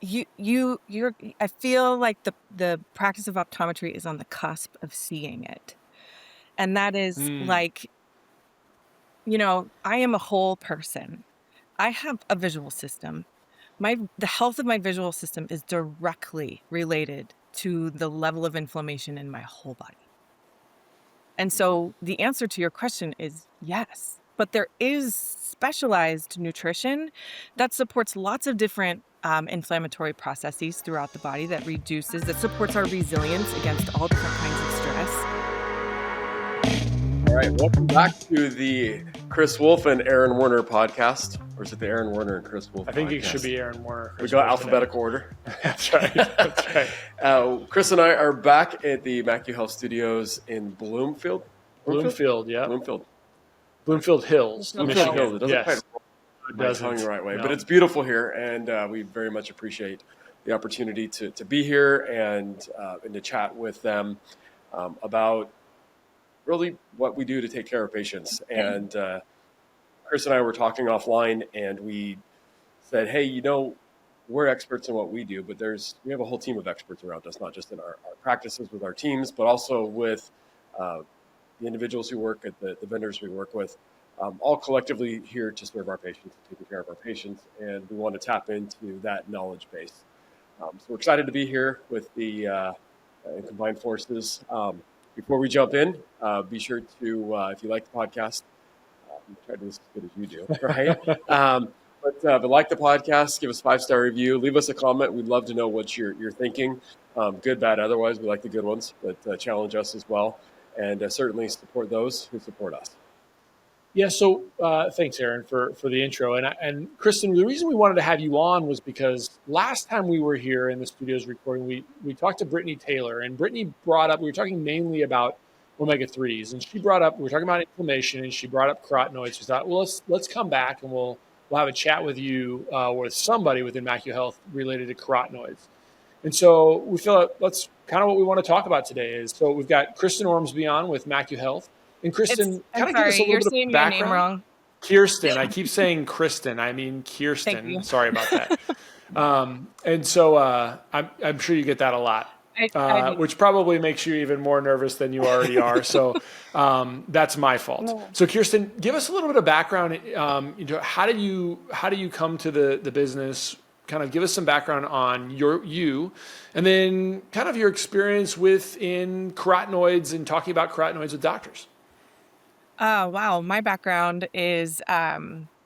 I feel like the practice of optometry is on the cusp of seeing it. And that is like, I am a whole person. I have a visual system. The health of my visual system is directly related to the level of inflammation in my whole body. And so the answer to your question is yes, but there is specialized nutrition that supports lots of different inflammatory processes throughout the body that supports our resilience against all different kinds of stress. All right, welcome back to the Chris Wolfe and Aaron Werner podcast. Or is it the Aaron Werner and Chris Wolfe podcast? I think it should be Aaron Werner. We got alphabetical order. That's right. That's right. Chris and I are back at the MacuHealth Studios in Bloomfield. Bloomfield, yeah. Bloomfield Hills, Michigan. Michigan. It doesn't quite roll the right way, but it's beautiful here, and we very much appreciate the opportunity to be here and to chat with them about really what we do to take care of patients. And Chris and I were talking offline, and we said, hey, we're experts in what we do, but we have a whole team of experts around us, not just in our practices with our teams, but also with the individuals who work at the vendors we work with, all collectively here to serve our patients, taking care of our patients, and we want to tap into that knowledge base. So we're excited to be here with the combined forces. Before we jump in, be sure to, if you like the podcast, try to do this as good as you do, right? But like the podcast, give us a 5-star review, leave us a comment. We'd love to know what you're thinking, good, bad, otherwise. We like the good ones, but challenge us as well, and certainly support those who support us. Yeah, so thanks, Aaron, for the intro. And Kirsten, the reason we wanted to have you on was because last time we were here in the studios recording, we talked to Brittany Taylor, and Brittany brought up, we were talking mainly about omega-3s, and she brought up, we were talking about inflammation, and she brought up carotenoids. We thought, well, let's come back and we'll have a chat with you with somebody within MacuHealth related to carotenoids. And so we feel like that's kind of what we want to talk about today. So we've got Kirsten Ormsby on with MacuHealth. And Kirsten, kind of give us a little bit of background. Your name wrong. Kirsten. I keep saying Kristen. I mean Kirsten. Sorry about that. And so I'm sure you get that a lot, which probably makes you even more nervous than you already are. So that's my fault. No. So Kirsten, give us a little bit of background. How do you come to the business? Kind of give us some background on you, and then kind of your experience within carotenoids and talking about carotenoids with doctors. Oh, wow. My background is I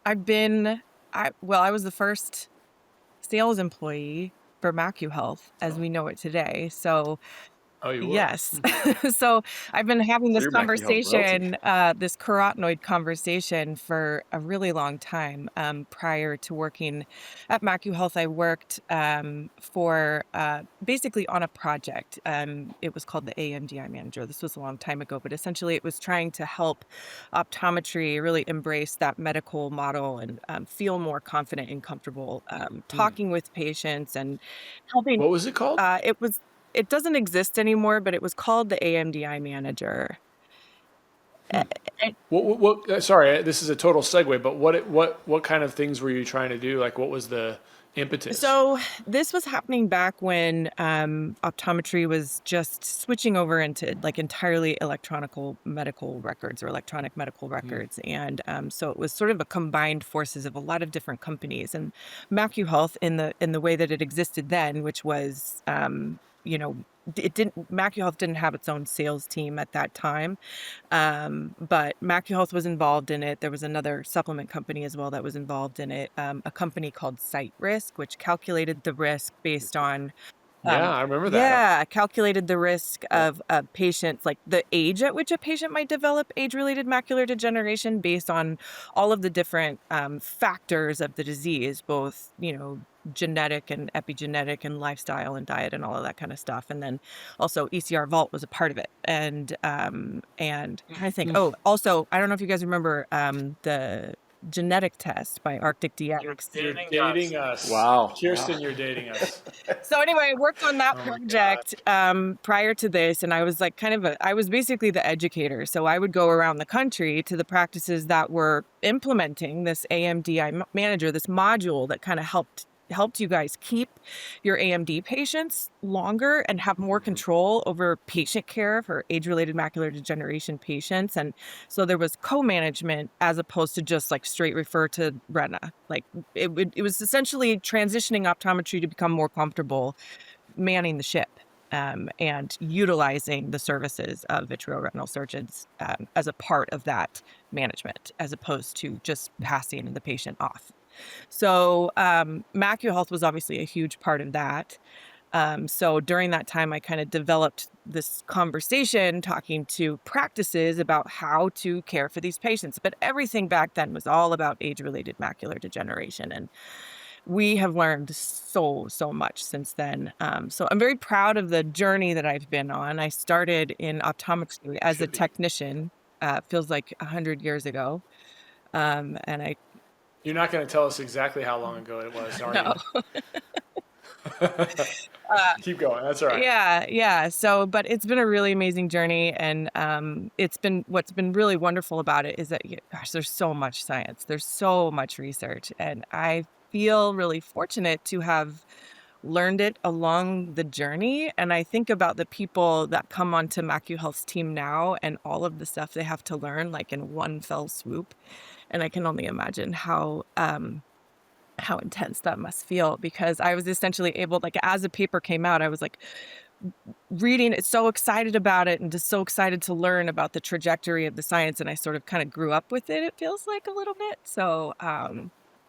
was the first sales employee for MacuHealth as we know it today. So yes. So I've been having this conversation, this carotenoid conversation for a really long time. Prior to working at MacuHealth, I worked for basically on a project. It was called the AMDI Manager. This was a long time ago, but essentially it was trying to help optometry really embrace that medical model and feel more confident and comfortable talking with patients and helping. What was it called? It doesn't exist anymore, but it was called the AMDI Manager. Sorry, this is a total segue, but what kind of things were you trying to do? Like, what was the impetus? So this was happening back when optometry was just switching over into like entirely electronic medical records. And so it was sort of a combined forces of a lot of different companies. And MacuHealth in the way that it existed then, which was MacuHealth didn't have its own sales team at that time, but MacuHealth was involved in it. There was another supplement company as well that was involved in it, a company called Site Risk, which calculated the risk based on I remember that. Yeah, calculated the risk of patients, like the age at which a patient might develop age-related macular degeneration based on all of the different factors of the disease, both, genetic and epigenetic and lifestyle and diet and all of that kind of stuff. And then also ECR Vault was a part of it. And I think, also, I don't know if you guys remember the genetic test by Arctic DX. You're dating us. Wow. Kirsten, you're dating us. So anyway, I worked on that project prior to this, and I was like I was basically the educator. So I would go around the country to the practices that were implementing this AMDI Manager, this module that kind of helped helped you guys keep your AMD patients longer and have more control over patient care for age-related macular degeneration patients. And so there was co-management as opposed to just like straight refer to retina. Like it was essentially transitioning optometry to become more comfortable manning the ship. And utilizing the services of vitreoretinal surgeons as a part of that management, as opposed to just passing the patient off. So MacuHealth was obviously a huge part of that. So during that time, I kind of developed this conversation talking to practices about how to care for these patients. But everything back then was all about age-related macular degeneration. And we have learned so much since then. So I'm very proud of the journey that I've been on. I started in optometry as a technician. Feels like 100 years ago. And I You're not going to tell us exactly how long ago it was, are no. you? Keep going. That's all right. Yeah. So, but it's been a really amazing journey, and what's been really wonderful about it is that, gosh, there's so much science, there's so much research, and I feel really fortunate to have learned it along the journey. And I think about the people that come onto MacuHealth's team now and all of the stuff they have to learn like in one fell swoop. And I can only imagine how intense that must feel, because I was essentially able, like, as a paper came out, I was like reading it, so excited about it and just so excited to learn about the trajectory of the science. And I sort of kind of grew up with it, it feels like, a little bit. So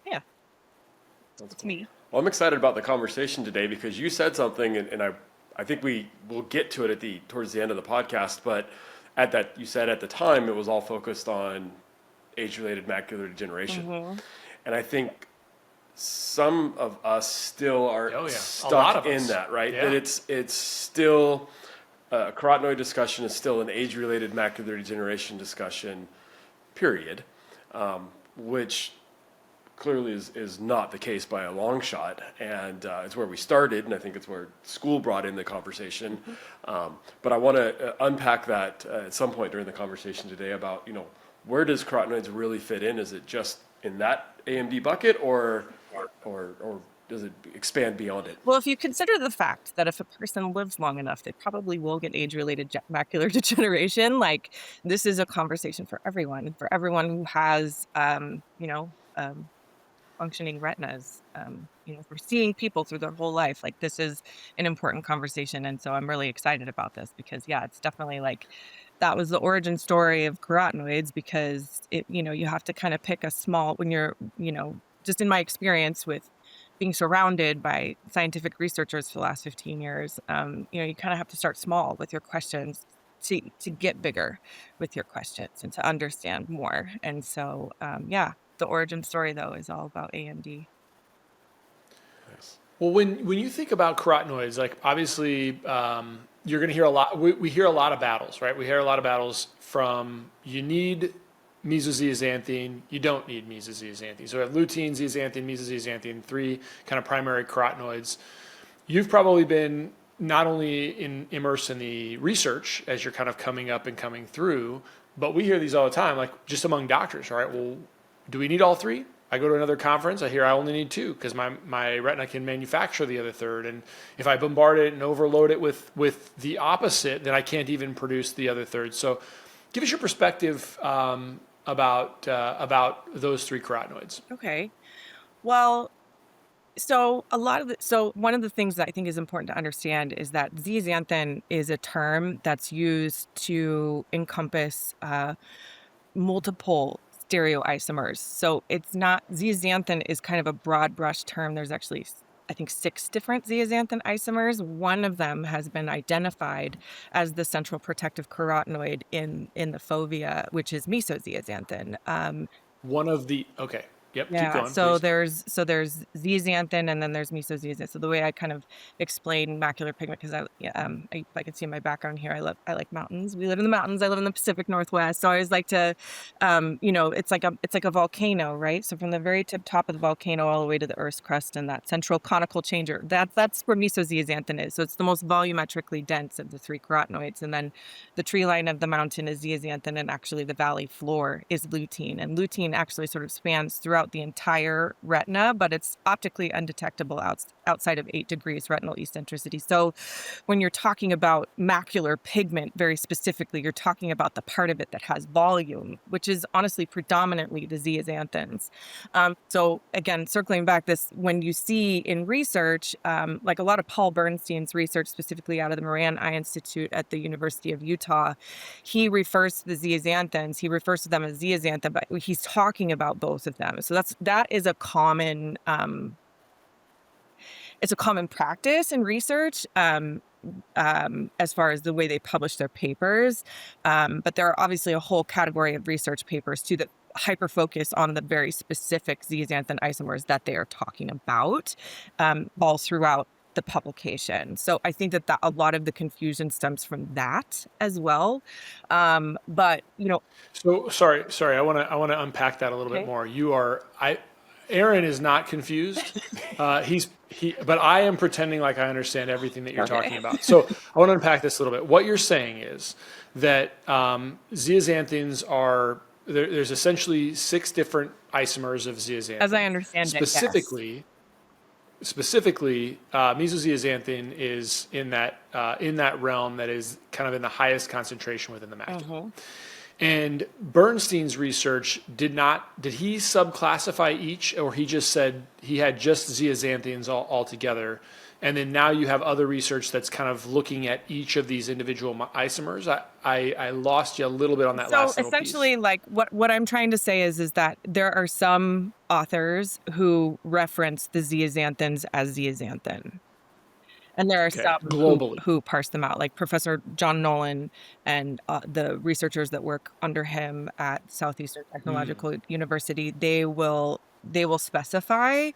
yeah, that's me. Well, I'm excited about the conversation today because you said something, and I think we will get to it towards the end of the podcast, but you said at the time it was all focused on age-related macular degeneration. And I think some of us still are stuck in that, right? Yeah. That it's still a carotenoid discussion is still an age-related macular degeneration discussion, period, which clearly is not the case by a long shot, and it's where we started, and I think it's where school brought in the conversation. But I want to unpack that at some point during the conversation today about, where does carotenoids really fit in? Is it just in that AMD bucket, or does it expand beyond it? Well, if you consider the fact that if a person lives long enough, they probably will get age-related macular degeneration, like, this is a conversation for everyone who has, functioning retinas. For seeing people through their whole life, like, this is an important conversation. And so I'm really excited about this because, it's definitely like, that was the origin story of carotenoids, because you have to kind of pick a small, when you're, just in my experience with being surrounded by scientific researchers for the last 15 years, you kind of have to start small with your questions to get bigger with your questions and to understand more. And so, the origin story, though, is all about AMD. Nice. Well, when you think about carotenoids, like, obviously, you're going to hear a lot. We hear a lot of battles, right? We hear a lot of battles from, you need mesozeaxanthine, you don't need mesozeaxanthine. So we have lutein, zeaxanthin, mesozeaxanthin, three kind of primary carotenoids. You've probably been not only immersed in the research as you're kind of coming up and coming through, but we hear these all the time, like, just among doctors, all right? Well, do we need all three? I go to another conference, I hear I only need two because my retina can manufacture the other third. And if I bombard it and overload it with the opposite, then I can't even produce the other third. So give us your perspective about those three carotenoids. Okay. Well, so one of the things that I think is important to understand is that zeaxanthin is a term that's used to encompass multiple stereoisomers. So it's not, zeaxanthin is kind of a broad brush term. There's actually, I think, 6 different zeaxanthin isomers. One of them has been identified as the central protective carotenoid in the fovea, which is mesozeaxanthin. Yep. Yeah. Keep going. So please. there's zeaxanthin and then there's mesozeaxanthin. So the way I kind of explain macular pigment, because I can see in my background here, I like mountains. We live in the mountains. I live in the Pacific Northwest. So I always like to, it's like a volcano, right? So from the very top of the volcano all the way to the Earth's crust and that central conical changer, that's where mesozeaxanthin is. So it's the most volumetrically dense of the 3 carotenoids. And then the tree line of the mountain is zeaxanthin, and actually the valley floor is lutein. And lutein actually sort of spans throughout throughout the entire retina, but it's optically undetectable outside of 8 degrees retinal eccentricity. So when you're talking about macular pigment, very specifically, you're talking about the part of it that has volume, which is honestly predominantly the zeaxanthins. So again, circling back, when you see in research, like a lot of Paul Bernstein's research, specifically out of the Moran Eye Institute at the University of Utah, he refers to the zeaxanthins. He refers to them as zeaxanthin, but he's talking about both of them. So that is a common it's a common practice in research. As far as the way they publish their papers. But there are obviously a whole category of research papers too that hyper-focus on the very specific zeaxanthin isomers that they are talking about all throughout the publication. So I think that a lot of the confusion stems from that as well. But, So sorry, I want to unpack that a little bit more. Aaron is not confused. But I am pretending like I understand everything that you're talking about. So I want to unpack this a little bit. What you're saying is that zeaxanthins are, there's essentially 6 different isomers of zeaxanthin. As I understand Specifically, mesozeaxanthin is in that realm that is kind of in the highest concentration within the macula. And Bernstein's research did he subclassify each, or he just said he had just zeaxanthins all together? And then now you have other research that's kind of looking at each of these individual isomers. I lost you a little bit on that last little piece. So essentially, like what I'm trying to say is that there are some authors who reference the zeaxanthins as zeaxanthin. And there are some globally who parse them out, like Professor John Nolan and the researchers that work under him at Southeastern Technological University. They will specify,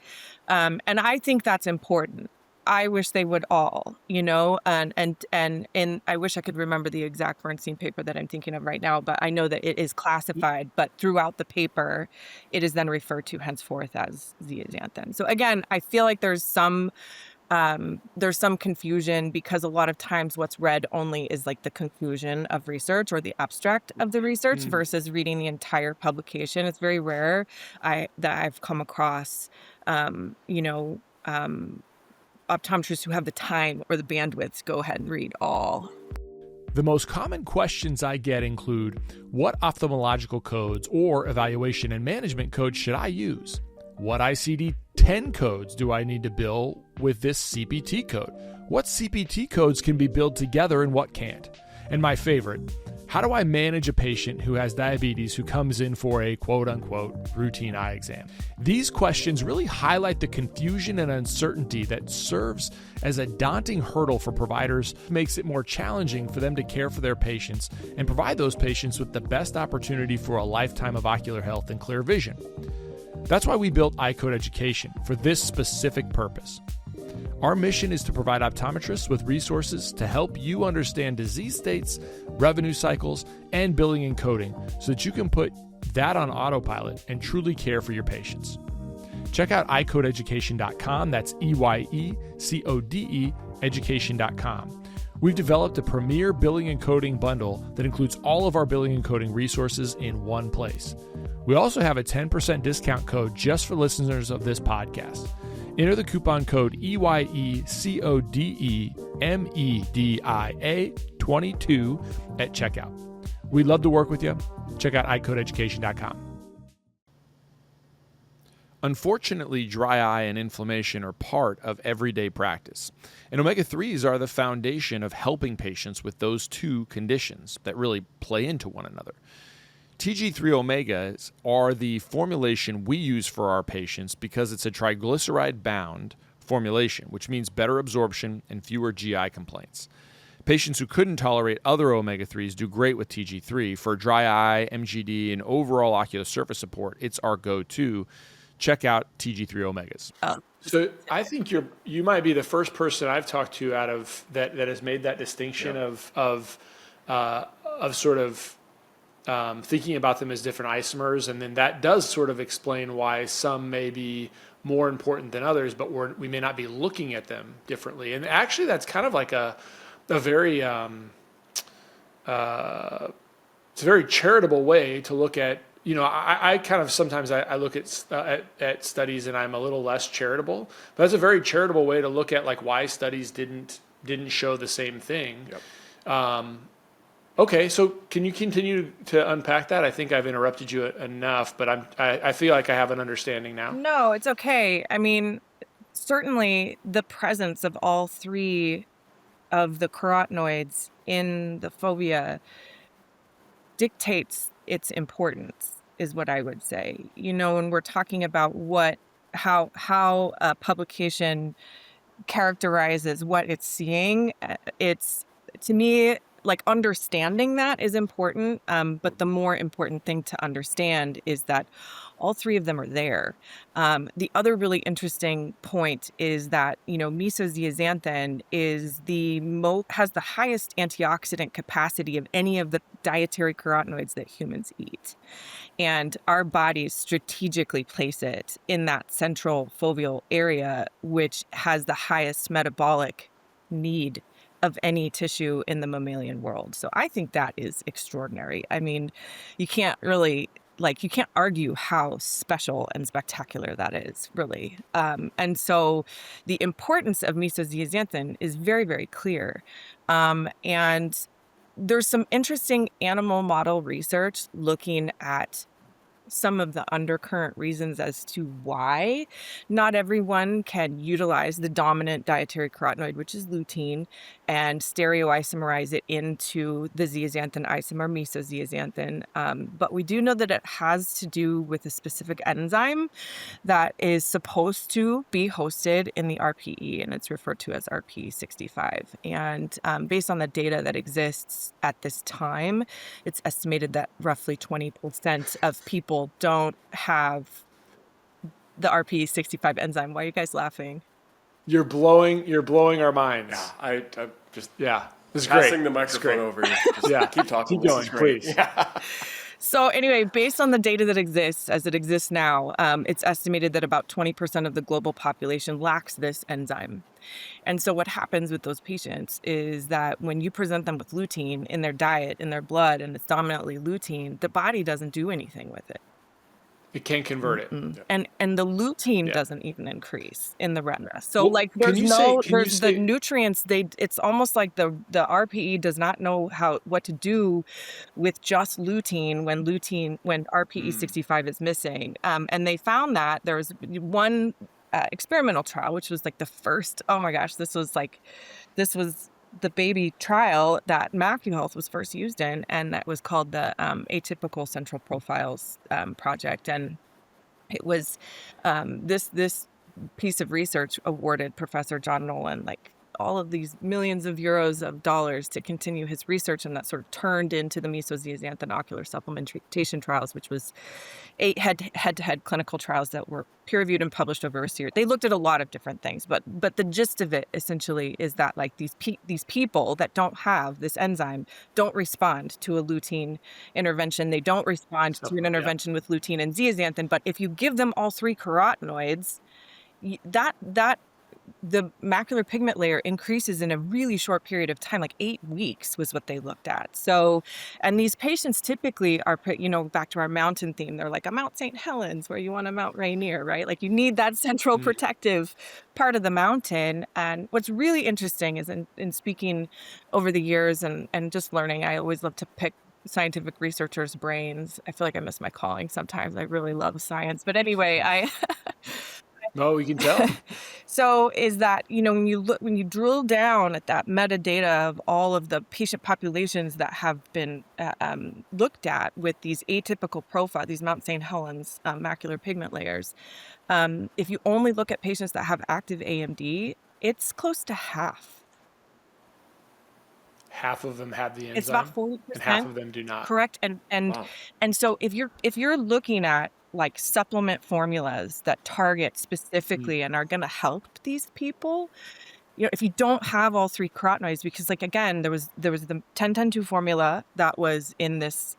and I think that's important. I wish they would all, and I wish I could remember the exact Bernstein paper that I'm thinking of right now, but I know that it is classified, but throughout the paper, it is then referred to henceforth as zeaxanthin. So again, I feel like there's some confusion because a lot of times what's read only is like the conclusion of research or the abstract of the research versus reading the entire publication. It's very rare that I've come across, optometrists who have the time or the bandwidth to go ahead and read all. The most common questions I get include, what ophthalmological codes or evaluation and management codes should I use? What ICD-10 codes do I need to bill with this CPT code? What CPT codes can be billed together and what can't? And my favorite, how do I manage a patient who has diabetes who comes in for a quote-unquote routine eye exam? These questions really highlight the confusion and uncertainty that serves as a daunting hurdle for providers, makes it more challenging for them to care for their patients and provide those patients with the best opportunity for a lifetime of ocular health and clear vision. That's why we built iCode Education, for this specific purpose. Our mission is to provide optometrists with resources to help you understand disease states, revenue cycles, and billing and coding so that you can put that on autopilot and truly care for your patients. Check out iCodeEducation.com, that's EYECODE education.com. We've developed a premier billing and coding bundle that includes all of our billing and coding resources in one place. We also have a 10% discount code just for listeners of this podcast. Enter the coupon code EYECODEMEDIA22 at checkout. We'd love to work with you. Check out iCodeEducation.com. Unfortunately, dry eye and inflammation are part of everyday practice, and omega-3s are the foundation of helping patients with those two conditions that really play into one another. TG3 omegas are the formulation we use for our patients because it's a triglyceride-bound formulation, which means better absorption and fewer GI complaints. Patients who couldn't tolerate other omega-3s do great with TG3. For dry eye, MGD, and overall ocular surface support, it's our go-to. Check out TG3 omegas. So I think you might be the first person I've talked to out of that has made that distinction of sort of thinking about them as different isomers, and then that does sort of explain why some may be more important than others, but we may not be looking at them differently. And actually, that's kind of like a very it's a very charitable way to look at I kind of sometimes I look at studies and I'm a little less charitable, but that's a very charitable way to look at like why studies didn't show the same thing. Yep. Okay, so can you continue to unpack that? I think I've interrupted you enough, but I feel like I have an understanding now. No, it's okay. I mean, certainly the presence of all three of the carotenoids in the fovea dictates its importance, is what I would say. When we're talking about how a publication characterizes what it's seeing, it's, to me, like, understanding that is important. But the more important thing to understand is that all three of them are there. The other really interesting point is that, mesozeaxanthin has the highest antioxidant capacity of any of the dietary carotenoids that humans eat. And our bodies strategically place it in that central foveal area, which has the highest metabolic need of any tissue in the mammalian world. So I think that is extraordinary. I mean, you can't argue how special and spectacular that is, really. And so the importance of mesozeaxanthin is very, very clear. And there's some interesting animal model research looking at some of the undercurrent reasons as to why not everyone can utilize the dominant dietary carotenoid, which is lutein, and stereoisomerize it into the zeaxanthin isomer, mesozeaxanthin. But we do know that it has to do with a specific enzyme that is supposed to be hosted in the RPE, and it's referred to as RPE65. And based on the data that exists at this time, it's estimated that roughly 20% of people don't have the RPE65 enzyme. Why are you guys laughing? You're blowing our minds. Yeah, I just this is passing great. the microphone over you. Just keep talking. Keep going, please. Yeah. So anyway, based on the data that exists, as it exists now, it's estimated that about 20% of the global population lacks this enzyme. And so what happens with those patients is that when you present them with lutein in their diet, in their blood, and it's dominantly lutein, the body doesn't do anything with it. It can't convert it. And the lutein doesn't even increase in the retina. So there's the nutrients, it's almost like the RPE does not know what to do with just lutein when RPE65 is missing. And they found that there was one experimental trial, which was like the first, oh my gosh, this was the baby trial that MacuHealth was first used in, and that was called the Atypical Central Profiles project. And it was this piece of research awarded Professor John Nolan all of these millions of euros of dollars to continue his research, and that sort of turned into the mesozeaxanthin ocular supplementation trials, which was 8 head-to-head clinical trials that were peer-reviewed and published over a series. They looked at a lot of different things, but the gist of it essentially is that these people that don't have this enzyme don't respond to a lutein intervention. They don't respond to an intervention with lutein and zeaxanthin. But if you give them all three carotenoids, the macular pigment layer increases in a really short period of time, like 8 weeks was what they looked at. So, and these patients typically are, back to our mountain theme, they're like a Mount St. Helens where you want a Mount Rainier, right? Like you need that central protective part of the mountain. And what's really interesting is in speaking over the years and just learning, I always love to pick scientific researchers' brains. I feel like I miss my calling sometimes. I really love science. But anyway, No, we can tell. So is that, when you drill down at that metadata of all of the patient populations that have been looked at with these atypical profile, these Mount St. Helens macular pigment layers, if you only look at patients that have active AMD, it's close to half. Half of them have the enzyme. It's about 40%. And half of them do not. Correct. And so if you're looking at like supplement formulas that target specifically and are going to help these people, if you don't have all three carotenoids, because again, there was the 10-10-2 formula that was in this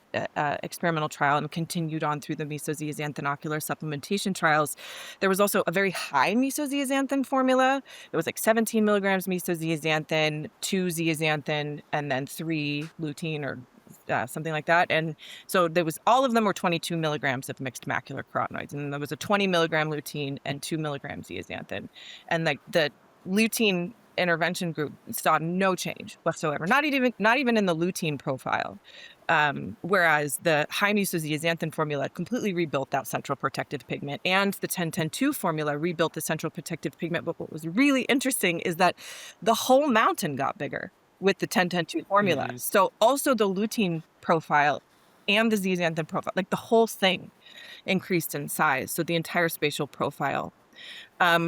experimental trial and continued on through the mesozeaxanthin ocular supplementation trials. There was also a very high mesozeaxanthin formula. It was like 17 milligrams mesozeaxanthin, 2 zeaxanthin, and then 3 lutein or something like that. And so all of them were 22 milligrams of mixed macular carotenoids, and there was a 20 milligram lutein and 2 milligrams zeaxanthin. And like the lutein intervention group saw no change whatsoever, not even in the lutein profile. Whereas the high musozeaxanthin formula completely rebuilt that central protective pigment, and the 10-10-2 formula rebuilt the central protective pigment. But what was really interesting is that the whole mountain got bigger with the 10-10-2 formula. Mm-hmm. So also the lutein profile and the zeaxanthin profile, like the whole thing increased in size. So the entire spatial profile,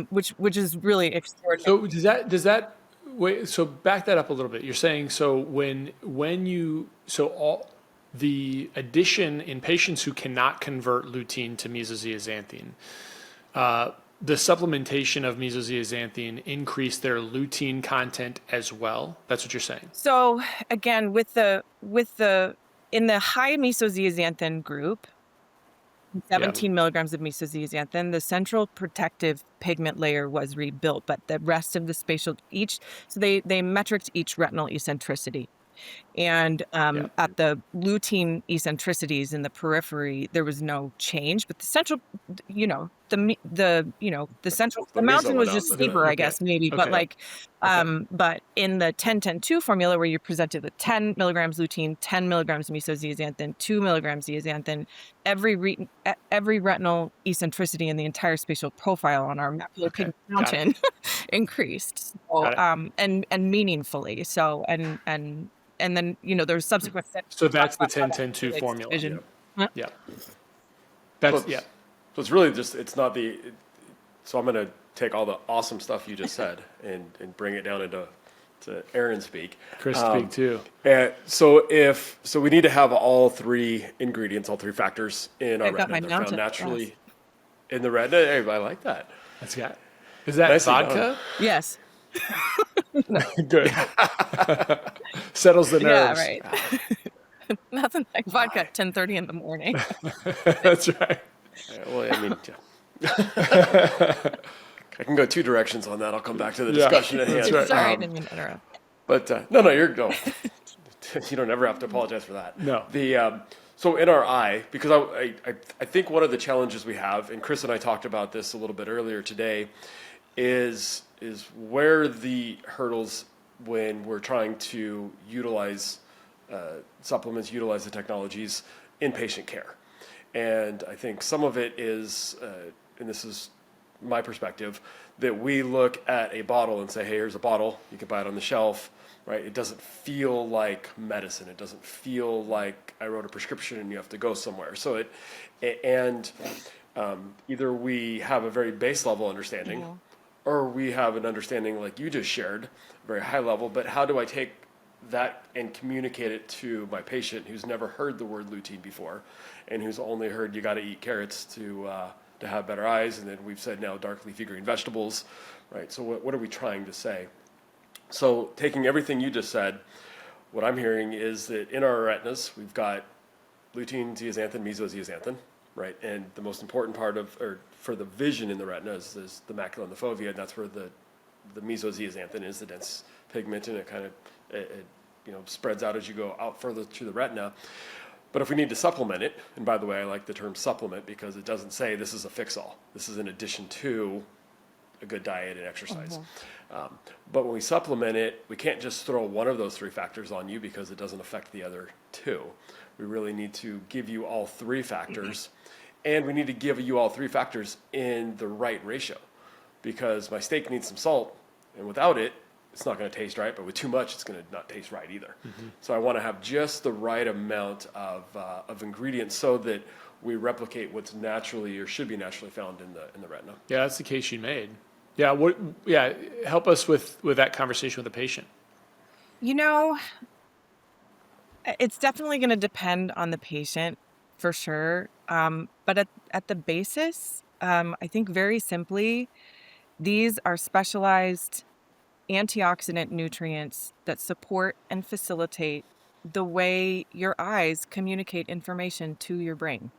which is really extraordinary. So does that wait? So back that up a little bit. You're saying so when all the addition in patients who cannot convert lutein to mesozeaxanthin, the supplementation of mesozeaxanthin increased their lutein content as well. That's what you're saying. So again, in the high mesozeaxanthin group, 17 milligrams of mesozeaxanthin, the central protective pigment layer was rebuilt, but the rest of the spatial so they metriced each retinal eccentricity. And at the lutein eccentricities in the periphery, there was no change, but the central, the mountain was just steeper, I guess, maybe. Okay. But but in the 10-10-2 formula, where you presented with 10 milligrams lutein, 10 milligrams mesozeaxanthin, 2 milligrams zeaxanthin, every retinal eccentricity in the entire spatial profile on our macular pigment mountain increased, and meaningfully. So and then, there's subsequent. So that's the 10-10-2 formula. Vision. Yeah. Yeah. That's, So it's really just, it's not so I'm going to take all the awesome stuff you just said and bring it down into Aaron speak. Chris speak too. And so we need to have all three ingredients, all three factors in our retina. They're found naturally in the retina. Hey, I like that. Is that nice vodka? Yes. Good. Settles the nerves. Yeah, right. Nothing like vodka at 10:30 in the morning. That's right. Well, I mean, I can go two directions on that. I'll come back to the discussion at hand. Right. Sorry, I didn't mean to interrupt. But no, you don't ever have to apologize for that. No. So in our eye, because I think one of the challenges we have, and Chris and I talked about this a little bit earlier today, is where the hurdles when we're trying to utilize supplements, utilize the technologies in patient care. And I think some of it is, and this is my perspective, that we look at a bottle and say, hey, here's a bottle, you can buy it on the shelf, right? It doesn't feel like medicine. It doesn't feel like I wrote a prescription and you have to go somewhere. So either we have a very base level understanding, or we have an understanding like you just shared, very high level, but how do I take that and communicate it to my patient who's never heard the word lutein before and who's only heard you got to eat carrots to have better eyes, and then we've said now dark leafy green vegetables, right? So what are we trying to say? So taking everything you just said, what I'm hearing is that in our retinas, we've got lutein, zeaxanthin, mesozeaxanthin, right? And the most important part for the vision in the retina is the macula and the fovea, and that's where the mesozeaxanthin is, the dense pigment, and it kind of spreads out as you go out further to the retina. But if we need to supplement it, and by the way, I like the term supplement because it doesn't say this is a fix-all. This is in addition to a good diet and exercise. But when we supplement it, we can't just throw one of those three factors on you because it doesn't affect the other two. We really need to give you all three factors, and we need to give you all three factors in the right ratio, because my steak needs some salt, and without it, it's not going to taste right, but with too much, it's going to not taste right either. So I want to have just the right amount of ingredients so that we replicate what's naturally or should be naturally found in the retina. Yeah, that's the case you made. Yeah, help us with that conversation with the patient. It's definitely going to depend on the patient for sure. But at the basis, I think very simply, these are specialized antioxidant nutrients that support and facilitate the way your eyes communicate information to your brain.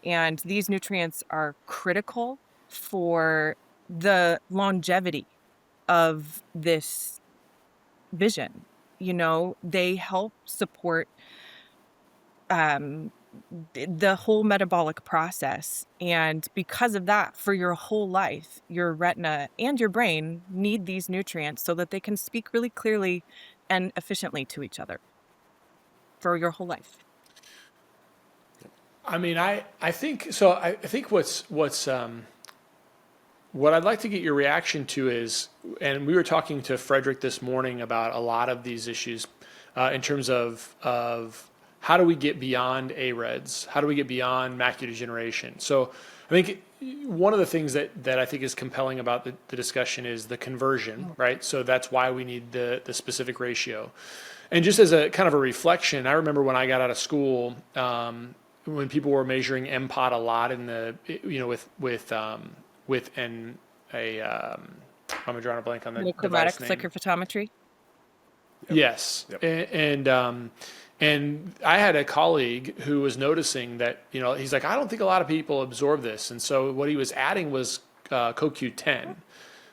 And these nutrients are critical for the longevity of this vision. they help support the whole metabolic process. And because of that, for your whole life, your retina and your brain need these nutrients so that they can speak really clearly and efficiently to each other for your whole life. I mean, I think so. I think what I'd like to get your reaction to is, and we were talking to Frederick this morning about a lot of these issues in terms of how do we get beyond AREDs? How do we get beyond macular degeneration? So I think one of the things that I think is compelling about the discussion is the conversion, right? So that's why we need the specific ratio. And just as a kind of a reflection, I remember when I got out of school, when people were measuring MPOT a lot in the, I'm drawing a blank on the chromatic flicker photometry. Yep. Yes. Yep. And I had a colleague who was noticing that, he's like, I don't think a lot of people absorb this. And so what he was adding was CoQ10.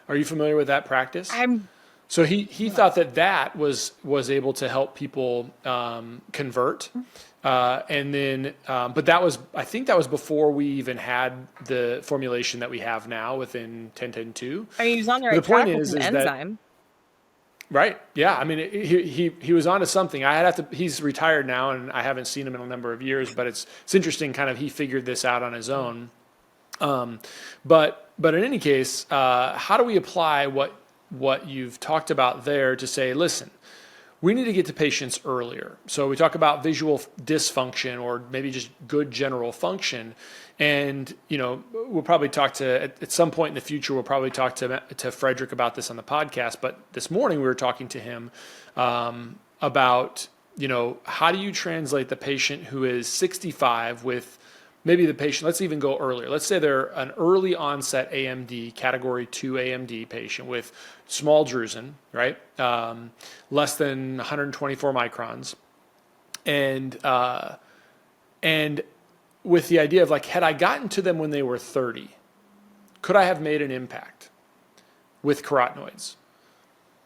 Are you familiar with that practice? So he thought that was able to help people convert. And then, but I think that was before we even had the formulation that we have now within 1010.2. I mean, he's on the right track with an enzyme. Right. Yeah. I mean, he was onto something. He's retired now and I haven't seen him in a number of years, but it's interesting kind of, he figured this out on his own. But in any case, how do we apply what you've talked about there to say, listen, we need to get to patients earlier. So we talk about visual dysfunction or maybe just good general function. And, we'll probably talk at some point in the future, we'll probably talk to Frederick about this on the podcast. But this morning we were talking to him about, how do you translate the patient who is 65 with maybe the patient, let's even go earlier. Let's say they're an early onset AMD, category 2 AMD patient with small drusen, right? Less than 124 microns. And with the idea of had I gotten to them when they were 30, could I have made an impact with carotenoids?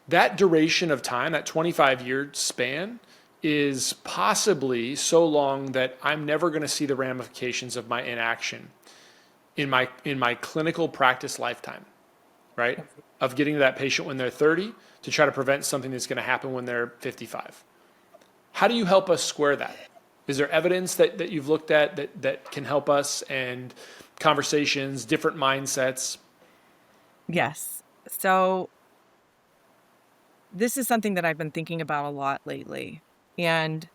That duration of time, that 25-year span, is possibly so long that I'm never going to see the ramifications of my inaction in my clinical practice lifetime, right? Of getting to that patient when they're 30 to try to prevent something that's going to happen when they're 55. How do you help us square that? Is there evidence that you've looked at that can help us, and conversations, different mindsets? Yes. So this is something that I've been thinking about a lot lately. And,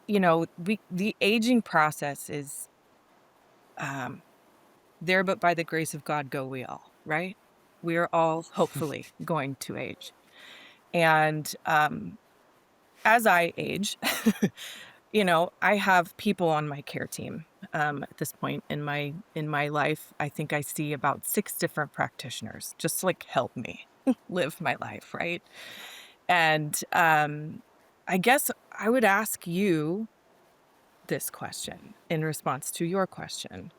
the aging process is there, but by the grace of God go we all, right? We are all hopefully going to age. And as I age, I have people on my care team. At this point in my life, I think I see about 6 different practitioners just to help me live my life, right? And I guess I would ask you this question in response to your question.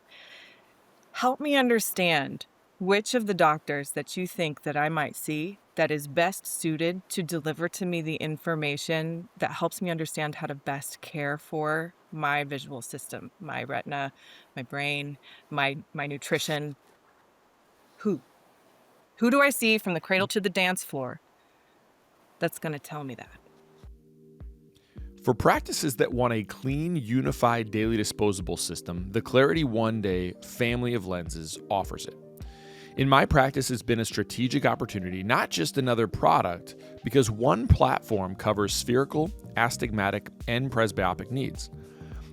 Help me understand which of the doctors that you think that I might see that is best suited to deliver to me the information that helps me understand how to best care for my visual system, my retina, my brain, my nutrition. Who do I see from the cradle to the dance floor that's going to tell me that? For practices that want a clean, unified daily disposable system, the Clarity One Day family of lenses offers it. In my practice, it's been a strategic opportunity, not just another product, because one platform covers spherical, astigmatic, and presbyopic needs.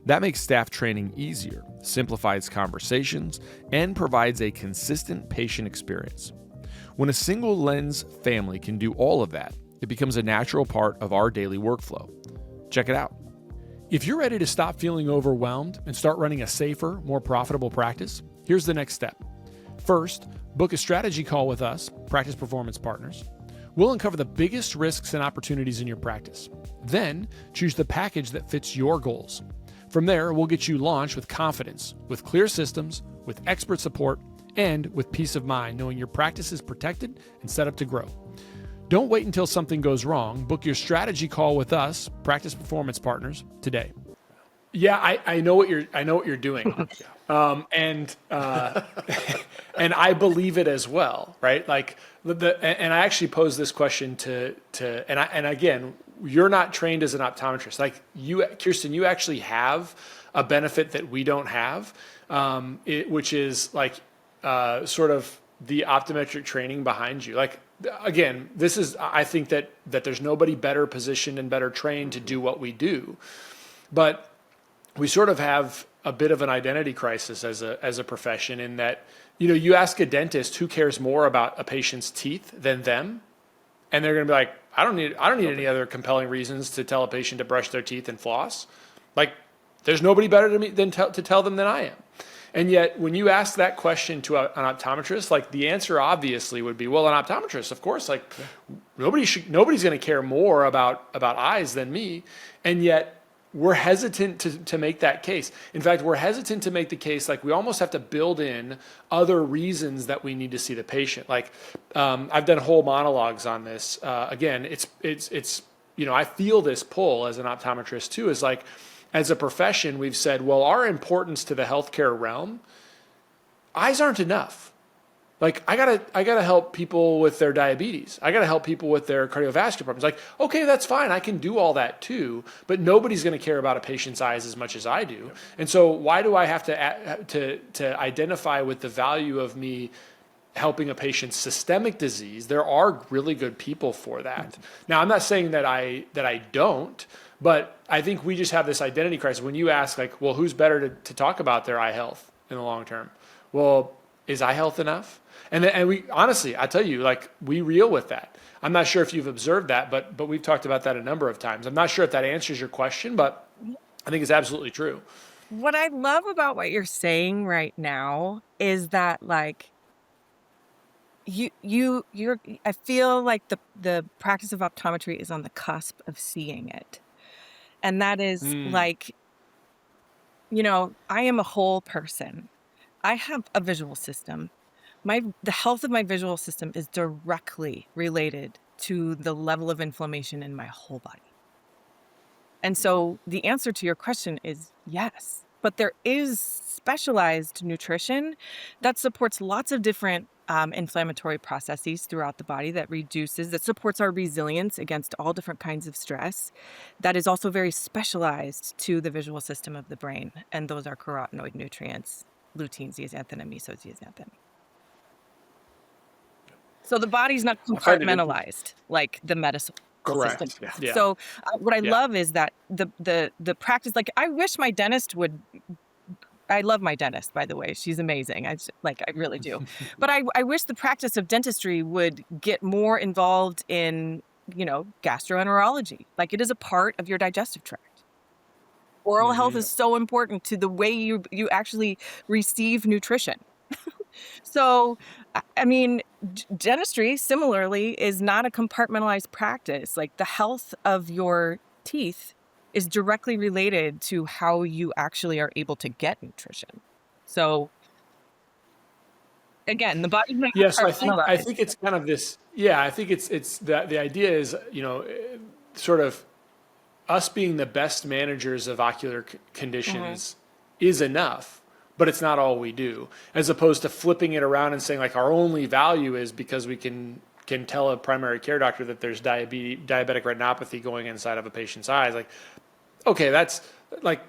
That makes staff training easier, simplifies conversations, and provides a consistent patient experience. When a single lens family can do all of that, it becomes a natural part of our daily workflow. Check it out. If you're ready to stop feeling overwhelmed and start running a safer, more profitable practice, here's the next step. First, book a strategy call with us, Practice Performance Partners. We'll uncover the biggest risks and opportunities in your practice. Then, choose the package that fits your goals. From there, we'll get you launched with confidence, with clear systems, with expert support, and with peace of mind, knowing your practice is protected and set up to grow. Don't wait until something goes wrong. Book your strategy call with us, Practice Performance Partners, today. Yeah, I know what you're doing, and I believe it as well, right? Like and I actually posed this question and again, you're not trained as an optometrist. Like you, Kirsten, you actually have a benefit that we don't have, which is like sort of the optometric training behind you. Like again, I think that there's nobody better positioned and better trained to do what we do, but we sort of have a bit of an identity crisis as a profession in that, you ask a dentist who cares more about a patient's teeth than them, and they're going to be like, I don't need any other compelling reasons to tell a patient to brush their teeth and floss. Like, there's nobody better to tell them than I am. And yet, when you ask that question to an optometrist, like the answer obviously would be, well, an optometrist, of course, like nobody's going to care more about eyes than me, and yet we're hesitant to make that case. In fact, we're hesitant to make the case like we almost have to build in other reasons that we need to see the patient. Like I've done whole monologues on this. Again, it's I feel this pull as an optometrist too. Is like as a profession, we've said, well, our importance to the healthcare realm, eyes aren't enough. Like I gotta help people with their diabetes. I gotta help people with their cardiovascular problems. Like, okay, that's fine. I can do all that too, but nobody's going to care about a patient's eyes as much as I do. And so why do I have to identify with the value of me helping a patient's systemic disease? There are really good people for that. Now, I'm not saying that I don't, but I think we just have this identity crisis. When you ask like, well, who's better to talk about their eye health in the long term? Well, is eye health enough? And we honestly, I tell you, like we reel with that. I'm not sure if you've observed that, but we've talked about that a number of times. I'm not sure if that answers your question, but I think it's absolutely true. What I love about what you're saying right now is that like you're I feel like the practice of optometry is on the cusp of seeing it. And that is like, I am a whole person. I have a visual system. The health of my visual system is directly related to the level of inflammation in my whole body. And so the answer to your question is yes, but there is specialized nutrition that supports lots of different inflammatory processes throughout the body that supports our resilience against all different kinds of stress. That is also very specialized to the visual system of the brain. And those are carotenoid nutrients, lutein, zeaxanthin, and mesozeaxanthin. So the body's not compartmentalized like the medical system. Yeah. So what I love is that the practice, like I wish my dentist would, I love my dentist, by the way. She's amazing. I really do. But I wish the practice of dentistry would get more involved in, gastroenterology. Like it is a part of your digestive tract. Oral health is so important to the way you actually receive nutrition. So, I mean, dentistry similarly is not a compartmentalized practice. Like the health of your teeth is directly related to how you actually are able to get nutrition. So again, the body's not compartmentalized. I think it's kind of this. Yeah, I think it's the idea is sort of us being the best managers of ocular conditions is enough. But it's not all we do, as opposed to flipping it around and saying like our only value is because we can tell a primary care doctor that there's diabetic retinopathy going inside of a patient's eyes. Like, okay, that's like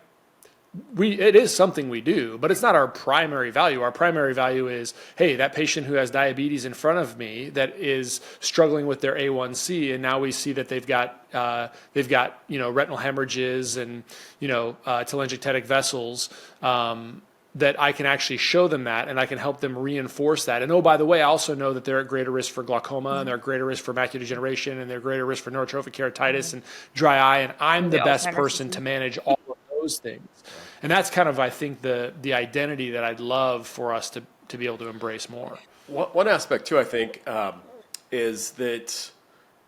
it is something we do, but it's not our primary value. Our primary value is, hey, that patient who has diabetes in front of me that is struggling with their A1C, and now we see that they've got retinal hemorrhages and telangiectatic vessels. That I can actually show them that, and I can help them reinforce that. And oh, by the way, I also know that they're at greater risk for glaucoma, and they're at greater risk for macular degeneration, and they're at greater risk for neurotrophic keratitis and dry eye. And I'm the best person to manage all of those things. And that's kind of, I think, the identity that I'd love for us to be able to embrace more. One aspect too, I think, is that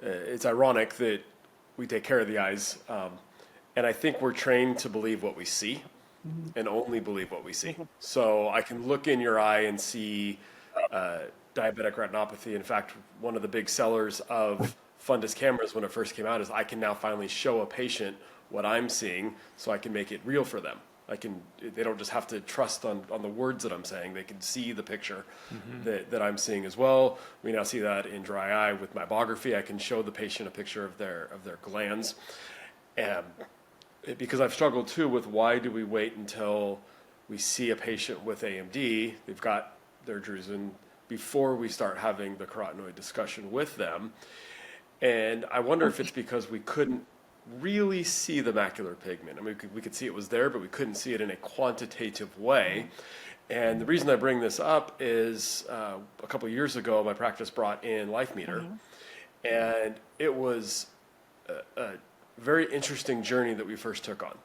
it's ironic that we take care of the eyes, and I think we're trained to believe what we see. And only believe what we see. So I can look in your eye and see diabetic retinopathy. In fact, one of the big sellers of fundus cameras when it first came out is I can now finally show a patient what I'm seeing so I can make it real for them. They don't just have to trust on the words that I'm saying. They can see the picture that I'm seeing as well. We now see that in dry eye with meibography. I can show the patient a picture of their glands. And because I've struggled too with why do we wait until we see a patient with AMD, they've got their drusen, before we start having the carotenoid discussion with them. And I wonder if it's because we couldn't really see the macular pigment. I mean, we could see it was there, but we couldn't see it in a quantitative way. And the reason I bring this up is a couple of years ago, my practice brought in Life Meter. And it was a very interesting journey that we first took on.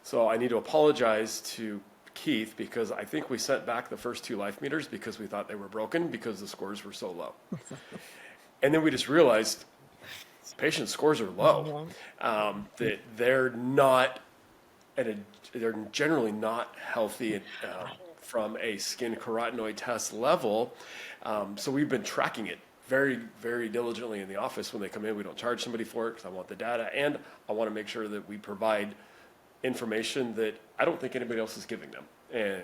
So I need to apologize to Keith because I think we sent back the first 2 Life Meters because we thought they were broken because the scores were so low. And then we just realized patient scores are low, that they're not, they're generally not healthy from a skin carotenoid test level. So we've been tracking it very, very diligently in the office. When they come in, we don't charge somebody for it because I want the data, and I want to make sure that we provide information that I don't think anybody else is giving them. And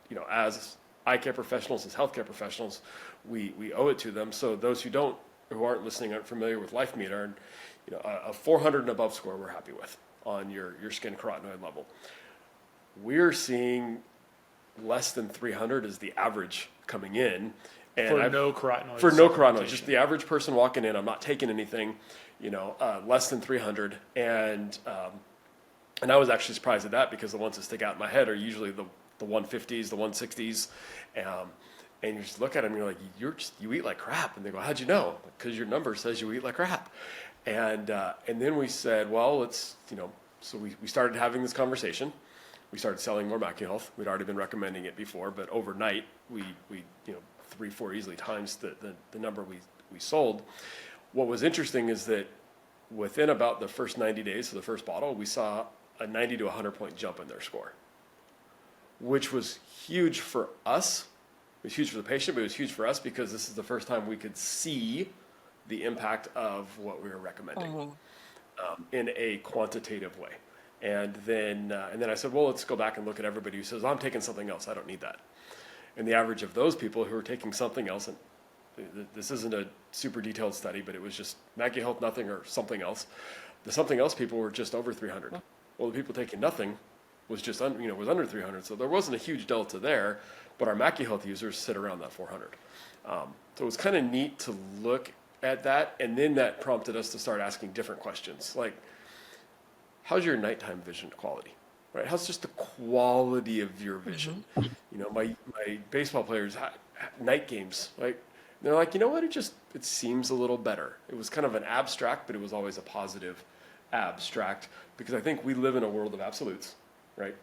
you know, as eye care professionals, as healthcare professionals, we owe it to them. So those who aren't listening, aren't familiar with Life Meter, and you know, a 400 and above score we're happy with on your skin carotenoid level. We're seeing less than 300 is the average coming in. And for no carotenoids. For no carotenoids, just the average person walking in. I'm not taking anything, you know, less than 300. And I was actually surprised at that because the ones that stick out in my head are usually the 150s, the 160s. And you just look at them and you're like, you eat like crap. And they go, how'd you know? Because your number says you eat like crap. And then we said, well, let's, you know, so we started having this conversation. We started selling more MacuHealth. We'd already been recommending it before, but overnight we you know, 3-4 easily times the number we sold. What was interesting is that within about the first 90 days of the first bottle, we saw a 90 to 100 point jump in their score, which was huge for us. It was huge for the patient, but it was huge for us because this is the first time we could see the impact of what we were recommending in a quantitative way. And then I said, well, let's go back and look at everybody who says, I'm taking something else, I don't need that. And the average of those people who are taking something else, and this isn't a super detailed study, but it was just MacuHealth, nothing, or something else. The something else people were just over 300. Well, the people taking nothing was just was under 300. So there wasn't a huge delta there, but our MacuHealth users sit around that 400. So it was kind of neat to look at that, and then that prompted us to start asking different questions, like, how's your nighttime vision quality? Right? How's just the quality of your vision? You know, my baseball players, night games, right? They're like, you know what? It seems a little better. It was kind of an abstract, but it was always a positive abstract because I think we live in a world of absolutes, right?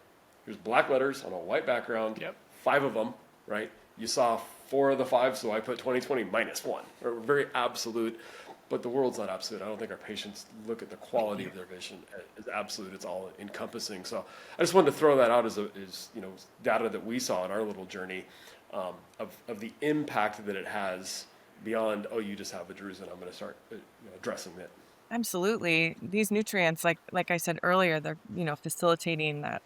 There's black letters on a white background, 5 of them, right? You saw 4 of the 5, so I put 20/20 -1, or very absolute. But the world's not absolute. I don't think our patients look at the quality of their vision as absolute. It's all encompassing. So I just wanted to throw that out as you know, data that we saw in our little journey of the impact that it has beyond, oh, you just have a drusen. I'm going to start addressing that. Absolutely. These nutrients, like I said earlier, they're, you know, facilitating that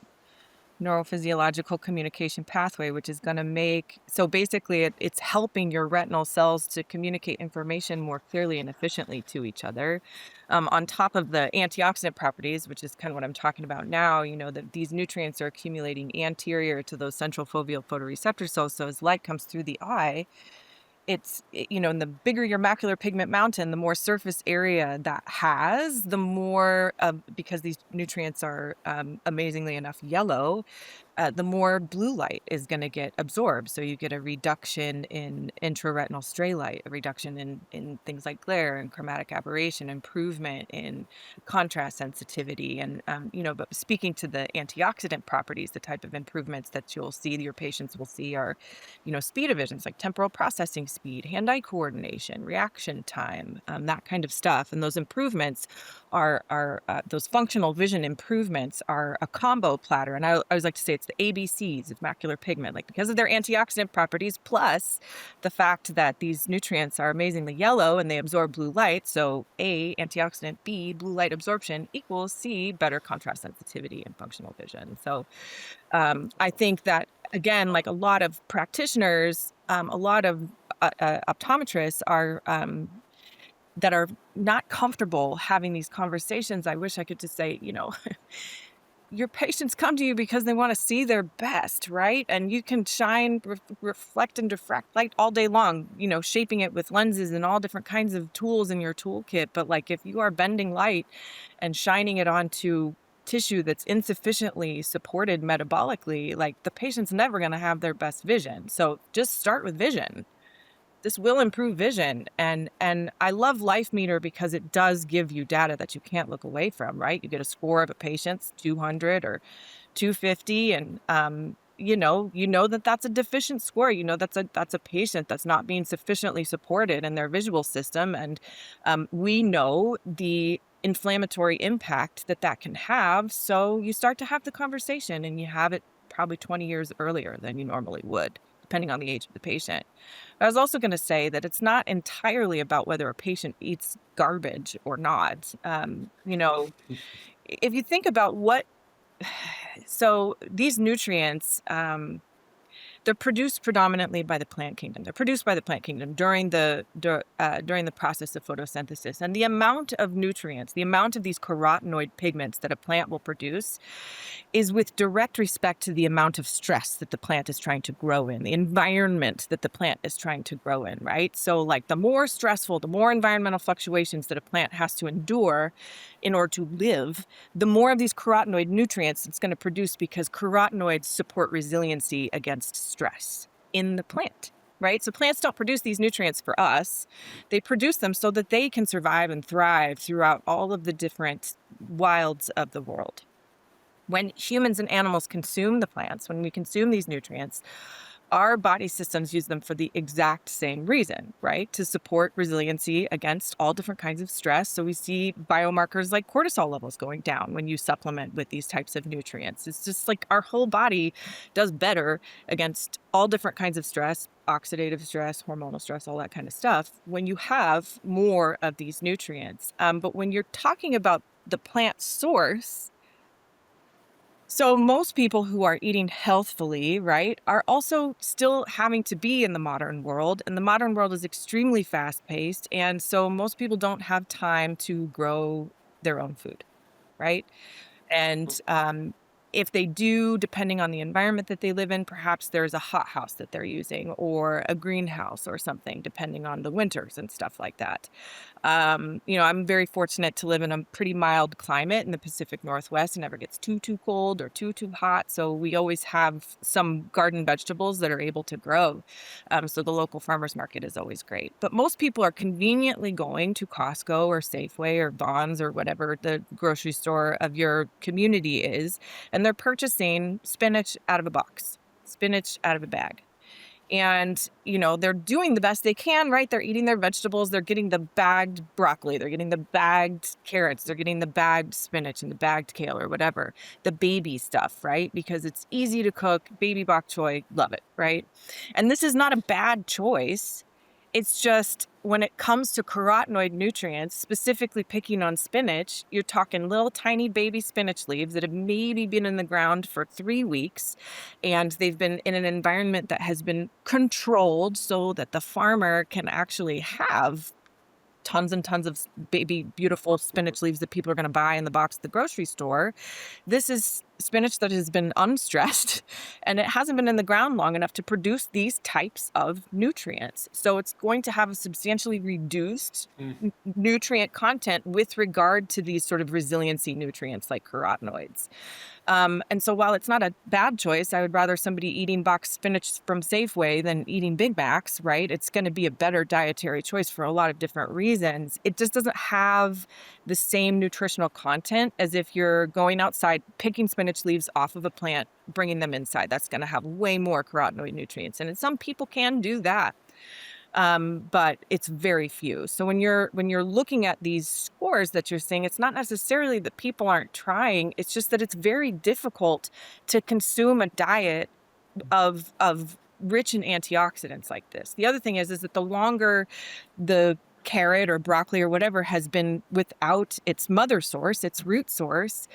neurophysiological communication pathway, which is going to make, so basically it's helping your retinal cells to communicate information more clearly and efficiently to each other. On top of the antioxidant properties, which is kind of what I'm talking about now, you know, that these nutrients are accumulating anterior to those central foveal photoreceptor cells. So as light comes through the eye, you know, and the bigger your macular pigment mountain, the more surface area that has, the more, because these nutrients are amazingly enough yellow, the more blue light is going to get absorbed. So you get a reduction in intraretinal stray light, a reduction in things like glare and chromatic aberration, improvement in contrast sensitivity. And, you know, but speaking to the antioxidant properties, the type of improvements that you'll see, your patients will see are, you know, speed of vision, like temporal processing speed, hand-eye coordination, reaction time, that kind of stuff. And those improvements are those functional vision improvements are a combo platter. And I always like to say it's the ABCs of macular pigment, like because of their antioxidant properties, plus the fact that these nutrients are amazingly yellow and they absorb blue light. So A, antioxidant, B, blue light absorption equals C, better contrast sensitivity and functional vision. So I think that, again, like a lot of practitioners, a lot of optometrists are that are not comfortable having these conversations. I wish I could just say, your patients come to you because they want to see their best, right? And you can shine, reflect, and diffract light all day long, shaping it with lenses and all different kinds of tools in your toolkit. But like if you are bending light and shining it onto tissue that's insufficiently supported metabolically, like the patient's never going to have their best vision. So just start with vision. This will improve vision. And I love Life Meter because it does give you data that you can't look away from, right? You get a score of a patient's 200 or 250, and you know that that's a deficient score. That's a patient that's not being sufficiently supported in their visual system, and we know the inflammatory impact that can have. So you start to have the conversation, and you have it probably 20 years earlier than you normally would, depending on the age of the patient. I was also going to say that it's not entirely about whether a patient eats garbage or not. If you think about so these nutrients, they're produced predominantly by the plant kingdom. They're produced by the plant kingdom during the process of photosynthesis. And the amount of nutrients, the amount of these carotenoid pigments that a plant will produce is with direct respect to the amount of stress that the plant is trying to grow in, the environment that the plant is trying to grow in, right? So like the more stressful, the more environmental fluctuations that a plant has to endure in order to live, the more of these carotenoid nutrients it's going to produce, because carotenoids support resiliency against stress in the plant, right? So plants don't produce these nutrients for us. They produce them so that they can survive and thrive throughout all of the different wilds of the world. When humans and animals consume the plants, when we consume these nutrients, our body systems use them for the exact same reason, right? To support resiliency against all different kinds of stress. So we see biomarkers like cortisol levels going down when you supplement with these types of nutrients. It's just like our whole body does better against all different kinds of stress, oxidative stress, hormonal stress, all that kind of stuff, when you have more of these nutrients. But when you're talking about the plant source, so most people who are eating healthfully, right, are also still having to be in the modern world. And the modern world is extremely fast-paced. And so most people don't have time to grow their own food, right? And if they do, depending on the environment that they live in, perhaps there's a hothouse that they're using, or a greenhouse or something, depending on the winters and stuff like that. I'm very fortunate to live in a pretty mild climate in the Pacific Northwest. It never gets too cold or too hot. So we always have some garden vegetables that are able to grow. So the local farmers market is always great. But most people are conveniently going to Costco or Safeway or Vons or whatever the grocery store of your community is, and they're purchasing spinach out of a box, spinach out of a bag. And, they're doing the best they can, right? They're eating their vegetables. They're getting the bagged broccoli. They're getting the bagged carrots. They're getting the bagged spinach and the bagged kale or whatever. The baby stuff, right? Because it's easy to cook. Baby bok choy, love it, right? And this is not a bad choice. It's just when it comes to carotenoid nutrients, specifically picking on spinach, you're talking little tiny baby spinach leaves that have maybe been in the ground for 3 weeks, and they've been in an environment that has been controlled so that the farmer can actually have tons and tons of baby beautiful spinach leaves that people are going to buy in the box at the grocery store. This is spinach that has been unstressed, and it hasn't been in the ground long enough to produce these types of nutrients. So it's going to have a substantially reduced nutrient content with regard to these sort of resiliency nutrients like carotenoids. And so while it's not a bad choice, I would rather somebody eating box spinach from Safeway than eating Big Macs, right? It's going to be a better dietary choice for a lot of different reasons. It just doesn't have the same nutritional content as if you're going outside, picking spinach leaves off of a plant, bringing them inside. That's going to have way more carotenoid nutrients. And some people can do that. but it's very few. So when you're looking at these scores that you're seeing, it's not necessarily that people aren't trying. It's just that it's very difficult to consume a diet of rich in antioxidants like this. The other thing is that the longer the carrot or broccoli or whatever has been without its mother source, its root source.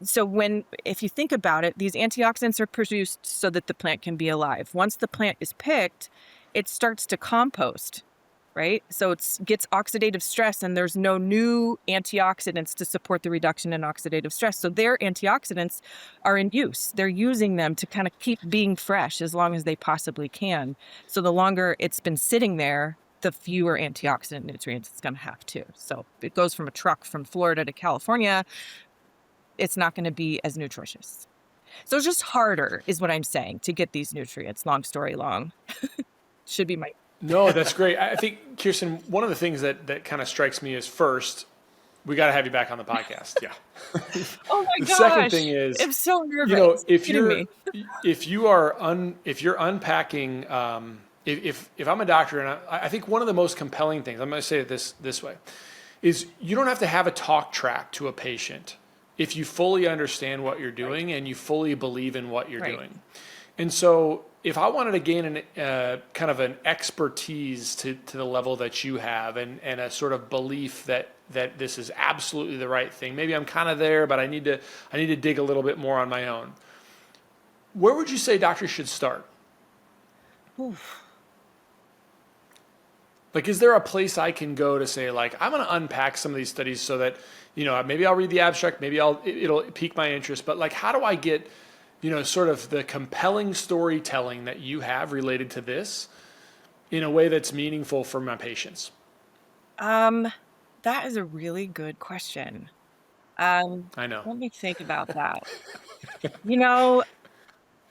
So if you think about it, these antioxidants are produced so that the plant can be alive. Once the plant is picked, it starts to compost, right? So it gets oxidative stress, and there's no new antioxidants to support the reduction in oxidative stress. So their antioxidants are in use. They're using them to kind of keep being fresh as long as they possibly can. So the longer it's been sitting there, the fewer antioxidant nutrients it's going to have too. So it goes from a truck from Florida to California, it's not going to be as nutritious. So it's just harder, is what I'm saying, to get these nutrients. Long story long. Should be my... No, that's great. I think, Kirsten, one of the things that kind of strikes me is, first, we got to have you back on the podcast. Yeah. Oh my gosh. The second thing is, I'm so nervous. if you're unpacking, if I'm a doctor, and I think one of the most compelling things, I'm going to say it this way, is you don't have to have a talk track to a patient if you fully understand what you're doing and you fully believe in what you're doing. And so if I wanted to gain kind of an expertise to the level that you have, and a sort of belief that this is absolutely the right thing, maybe I'm kind of there, but I need to dig a little bit more on my own. Where would you say doctors should start? Oof. Like, is there a place I can go to say, like, I'm going to unpack some of these studies so that, maybe I'll read the abstract, maybe it'll pique my interest, but like, how do I get, sort of the compelling storytelling that you have related to this in a way that's meaningful for my patients? That is a really good question. I know. Let me think about that.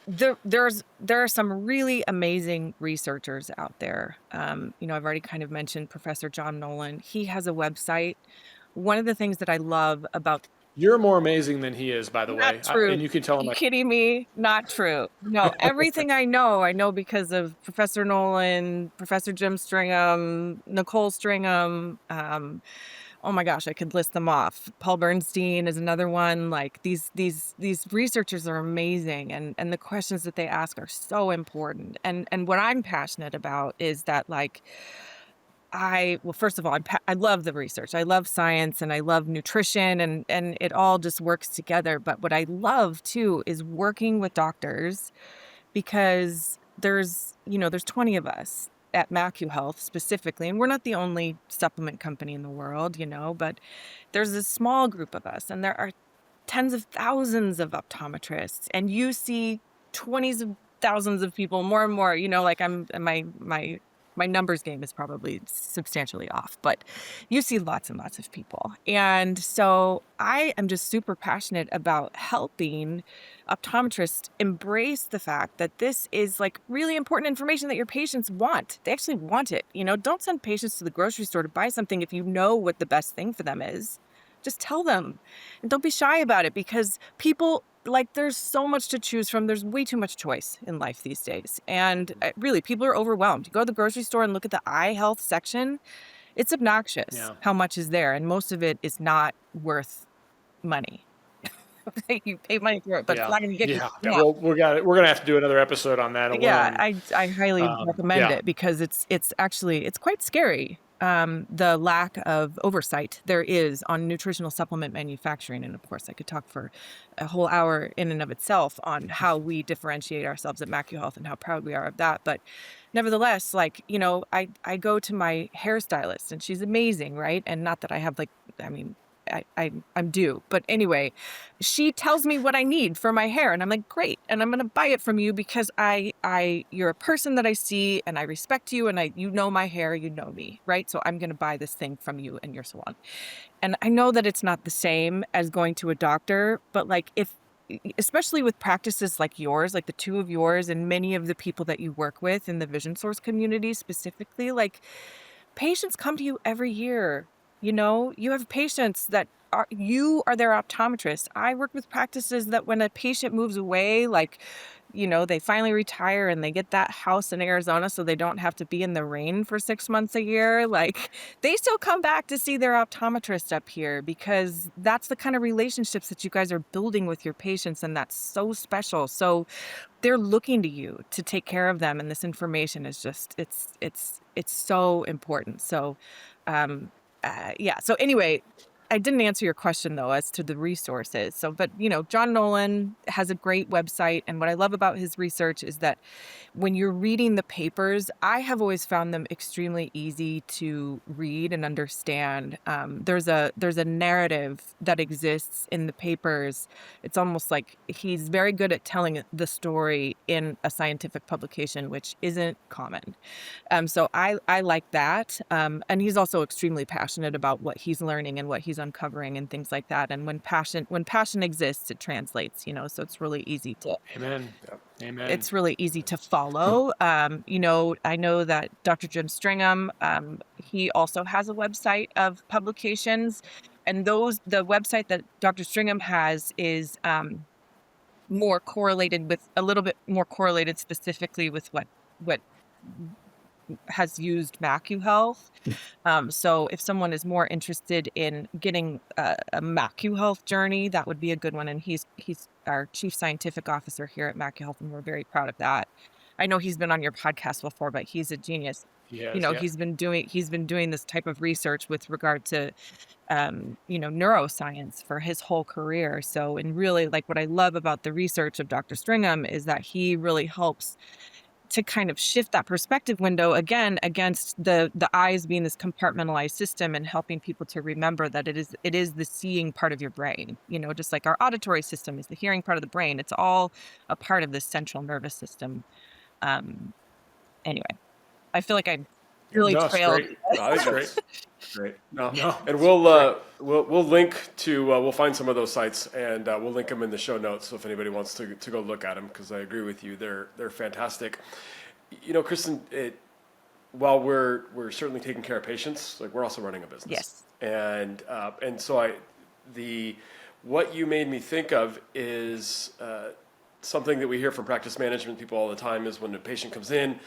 There are some really amazing researchers out there. I've already kind of mentioned Professor John Nolan. He has a website. One of the things that I love about... You're more amazing than he is, by the way. Not true. And you can tell him. Are you kidding me? Not true. No, everything I know because of Professor Nolan, Professor Jim Stringham, Nicole Stringham. Oh my gosh, I could list them off. Paul Bernstein is another one. Like these researchers are amazing, and the questions that they ask are so important. And what I'm passionate about is that, like, first of all, I love the research. I love science, and I love nutrition, and it all just works together. But what I love too is working with doctors, because there's 20 of us at MacuHealth specifically, and we're not the only supplement company in the world, but there's a small group of us, and there are tens of thousands of optometrists, and you see 20s of thousands of people, more and more, like my numbers game is probably substantially off, but you see lots and lots of people. And so I am just super passionate about helping optometrists embrace the fact that this is like really important information that your patients want. They actually want it. Don't send patients to the grocery store to buy something if you know what the best thing for them is. Just tell them, and don't be shy about it, because people, like, there's so much to choose from. There's way too much choice in life these days. And really, people are overwhelmed. You go to the grocery store and look at the eye health section. It's obnoxious how much is there. And most of it is not worth money. You pay money for it, but it's not going to get you. Well, we're going to have to do another episode on that alone. Yeah, I highly recommend it, because it's quite scary. The lack of oversight there is on nutritional supplement manufacturing. And of course, I could talk for a whole hour in and of itself on how we differentiate ourselves at MacuHealth and how proud we are of that. But nevertheless, I go to my hairstylist, and she's amazing, right? And not that I have I'm due. But anyway, she tells me what I need for my hair, and I'm like, great. And I'm going to buy it from you because you're a person that I see, and I respect you, and you know my hair, you know me, right? So I'm going to buy this thing from you and your salon. And I know that it's not the same as going to a doctor, but especially with practices like yours, like the two of yours, and many of the people that you work with in the Vision Source community specifically, like, patients come to you every year. You have patients that you are their optometrist. I work with practices that when a patient moves away, like they finally retire and they get that house in Arizona so they don't have to be in the rain for 6 months a year. Like, they still come back to see their optometrist up here because that's the kind of relationships that you guys are building with your patients, and that's so special. So they're looking to you to take care of them, and this information is just it's so important. So yeah, so anyway, I didn't answer your question though as to the resources. So, but John Nolan has a great website, and what I love about his research is that when you're reading the papers, I have always found them extremely easy to read and understand. There's a narrative that exists in the papers. It's almost like he's very good at telling the story in a scientific publication, which isn't common. So I like that. And he's also extremely passionate about what he's learning and what he's uncovering and things like that. And when passion exists, it translates, so it's really easy to, Amen. Amen. It's really easy to follow. I know that Dr. Jim Stringham, he also has a website of publications, and the website that Dr. Stringham has is, more correlated with a little bit more correlated specifically with what has used MacuHealth. So if someone is more interested in getting a MacuHealth journey, that would be a good one. And he's our chief scientific officer here at MacuHealth, and we're very proud of that. I know he's been on your podcast before, but he's a genius. He's been doing this type of research with regard to neuroscience for his whole career. So, and really, like, what I love about the research of Dr. Stringham is that he really helps to kind of shift that perspective window again against the eyes being this compartmentalized system, and helping people to remember that it is the seeing part of your brain, just like our auditory system is the hearing part of the brain. It's all a part of the central nervous system. Anyway, I feel like I really trailed. Great. No. And we'll link to we'll find some of those sites, and we'll link them in the show notes. So if anybody wants to go look at them, because I agree with you, they're fantastic. Kristen, while we're certainly taking care of patients, like, we're also running a business. Yes. And so what you made me think of is something that we hear from practice management people all the time is when a patient comes in,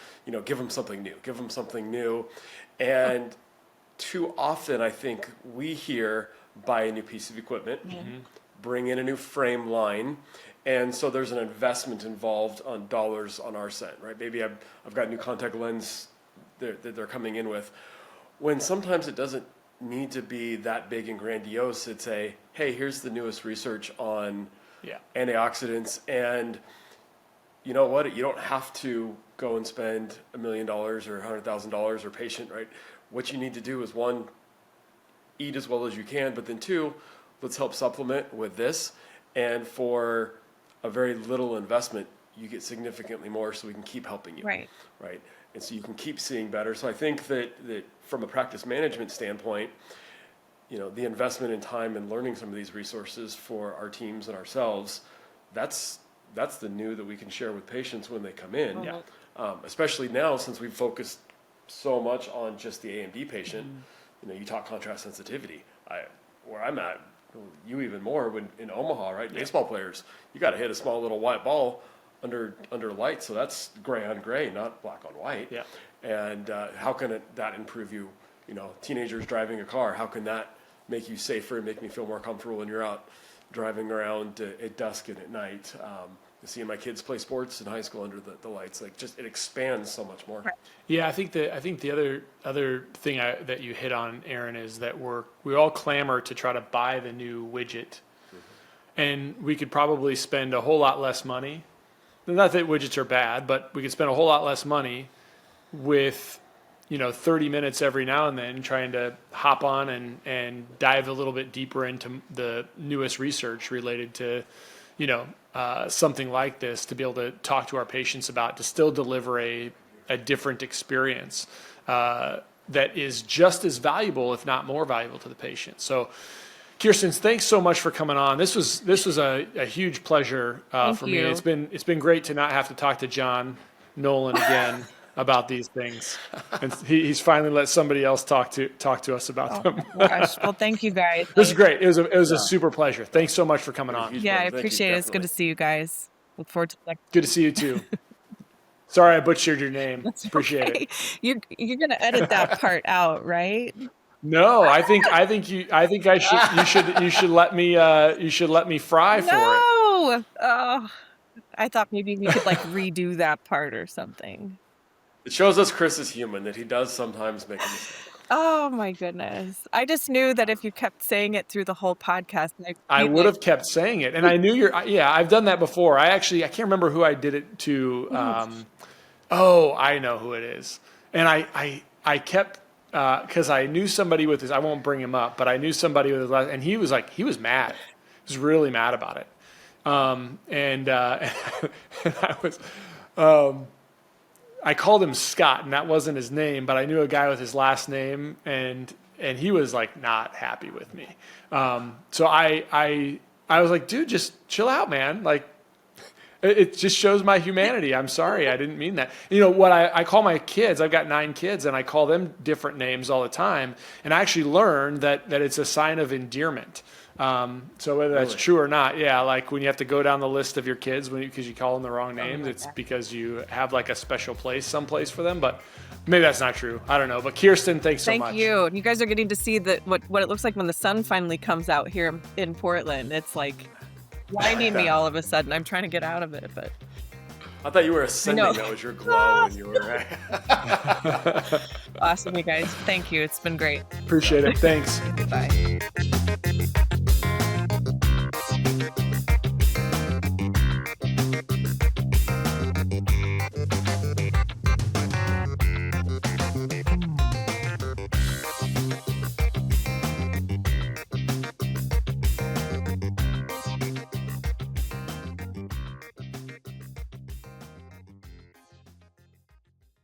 give them something new. And too often, I think we hear buy a new piece of equipment, bring in a new frame line, and so there's an investment involved on dollars on our side, right? Maybe I've got a new contact lens that they're coming in with, when sometimes it doesn't need to be that big and grandiose. It's hey, here's the newest research on antioxidants, and you know what? You don't have to go and spend $1 million or $100,000 per patient, right? What you need to do is, one, eat as well as you can, but then two, let's help supplement with this. And for a very little investment, you get significantly more, so we can keep helping you. Right. And so you can keep seeing better. So I think that from a practice management standpoint, the investment in time and learning some of these resources for our teams and ourselves, that's the new that we can share with patients when they come in. Especially now, since we've focused so much on just the AMD patient. You talk contrast sensitivity. Where I'm at, you even more when in Omaha, right? Baseball players, you got to hit a small little white ball under light, so that's gray on gray, not black on white. And how can that improve you? Teenagers driving a car, how can that make you safer and make me feel more comfortable when you're out driving around at dusk and at night? Seeing my kids play sports in high school under the lights, like, just, it expands so much more. Yeah, I think the other thing that you hit on, Aaron, is that we all clamor to try to buy the new widget, and we could probably spend a whole lot less money. Not that widgets are bad, but we could spend a whole lot less money with 30 minutes every now and then trying to hop on and dive a little bit deeper into the newest research related to something like this, to be able to talk to our patients about, to still deliver a different experience that is just as valuable, if not more valuable, to the patient. So, Kirsten, thanks so much for coming on. This was a huge pleasure for me. It's been great to not have to talk to John Nolan again about these things, and he's finally let somebody else talk to us about them. Gosh. Well, thank you guys. This is great. It was a super pleasure. Thanks so much for coming on. Yeah, I appreciate it. It's good to see you guys. Look forward to the next. Good to see you too. Sorry, I butchered your name. That's Appreciate okay. it. You're gonna edit that part out, right? No, I think you should let me fry for it. No. Oh, I thought maybe we could like redo that part or something. It shows us Chris is human, that he does sometimes make a mistake. Oh my goodness. I just knew that if you kept saying it through the whole podcast, I would have kept saying it. And I knew I've done that before. I can't remember who I did it to. I know who it is. And I kept, cause I knew somebody with his, I won't bring him up, but I knew somebody with his last, and he was mad. He was really mad about it. And I was, I called him Scott, and that wasn't his name, but I knew a guy with his last name, and he was like not happy with me. So I was like, dude, just chill out, man. Like, it just shows my humanity. I'm sorry, I didn't mean that. You know what I call my kids? I've got 9 kids, and I call them different names all the time. And I actually learned that it's a sign of endearment. So whether that's true or not, like when you have to go down the list of your kids because you call them the wrong names, it's because you have like a special place someplace for them. But maybe that's not true. I don't know. But Kirsten, thanks so much. Thank you. You guys are getting to see what it looks like when the sun finally comes out here in Portland. It's like blinding me all of a sudden. I'm trying to get out of it, but I thought you were ascending. That was your glow when you were. Awesome, you guys. Thank you. It's been great. Appreciate it. Thanks. Goodbye.